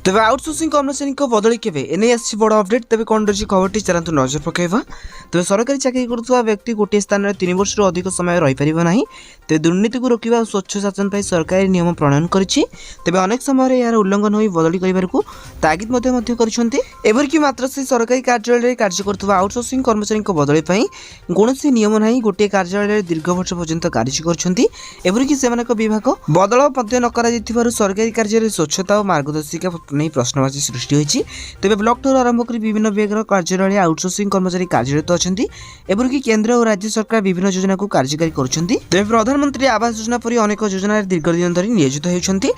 तेबे आउटसोर्सिंग कर्मचारी बदली केवे एने आसी बड़ अपडेट तेबे कौन रही खबरटी चलतु नजर पकड़ा। तेज सरकारी चाकरी करुवा व्यक्ति गोटे स्थान में 3 वर्ष अधिक समय रहीपर ना। तेज दुर्नीति को रोकवा और स्वच्छ शासन पर सरकारी नियम प्रणयन करें। अनेक समय यार उल्लंघन हो बदली करने को तागिद करपरिक मात्र से सरकारी कार्यालय कार्य करुवा आउटसोर्सिंग कर्मचारी बदली कौन नियम ना गोटे कार्यालय दीर्घ वर्ष पर्यंत कार्य करपरिक से विभाग बदल न सरकारी कार्य स्वच्छता और मार्गदर्शिका नहीं प्रश्नवाची सृष्टि होती। तेज ब्लॉक ठूर आरंभ कर विभिन्न विभाग कार्यालय आउटसोर्सिंग कर्मचारी कार्यरत अच्छा एपरिक केन्द्र और राज्य सरकार विभिन्न योजना को कार्यकारी कर प्रधानमंत्री आवास योजना पर अनेक योजना दीर्घ दिन धरी नियोजित होती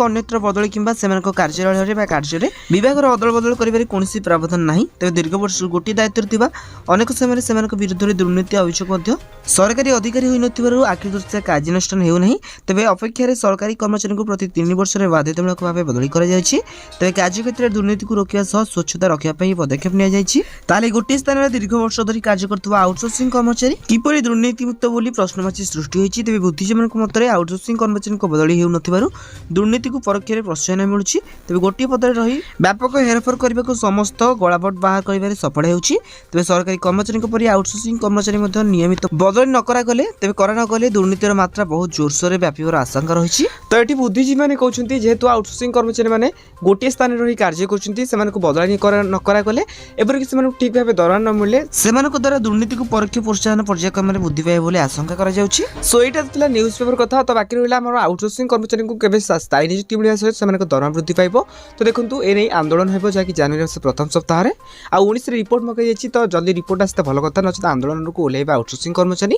अन्यत्र बदली किंबा कार्यालय कार्य विभाग अदल बदल कर कौन प्रावधान ना। तेज दीर्घ वर्ष गोटे दायित्व अनेक समय विरुद्ध में दुर्नीति अभियोग सरकारी अधिकारी हो आखिदृष्टिया कार्यानुष्ठान होना। तेज अपेक्षा सरकारी कर्मचारी को प्रति 3 वर्ष बाध्यतामूलक भाव बदली तेज कार्यक्षेत्र में दुर्नीति को रोकवा सह स्वच्छता रखापी पदक्षेप नि गोटे स्थान में दीर्घ वर्ष धरी कार्य कर आउटसोर्सिंग कर्मचारी किपर दुर्नीतिमुक्त बोली प्रश्नवाची सृष्टि होती। तेज बुद्धिजीवी मत आउटसोर्सिंग कर्मचारी बदली हो दुर्नीति को परोक्ष प्रोत्साहन मिलूँ। तेज गोटे पदर रही व्यापक हेरफेर करने को समस्त गलाबट बाहर कर सफल होती। तेज सरकारी कर्मचारी पर आउटसोर्सिंग कर्मचारी नियमित बदली न करागले तेज करा न गले दुर्नीतिर मात्रा बहुत जोरसोर व्यापार आशंका रही। तो ये बुद्धिजीवी मैंने कहते जेहेतु आउटसोर्सिंग कर्मचारी मैंने गोटे स्थान रही कार्य कर बदली न करागले एपरिक से ठीक भाव दरमाहा न मिले से द्वारा दुर्नीति को परोक्ष प्रोत्साहन पर्यायक्रम वृद्धि पाए आशंका सो यहाँ न्यूज पेपर कथा। तो बाकी रहा आउटसोर्सिंग कर्मचारी को केवल स्थायी नियुक्ति मिलवा सहित दरमाहा वृद्धि पाइब। तो देखो एने आंदोलन हो जहाँकि जनवरी मास प्रथम सप्ताह में आ 19 रिपोर्ट मगाई तो जल्दी रिपोर्ट आसते भल कथा नचेत आंदोलन को ओह्लैबा आउटसोर्सिंग कर्मचारी।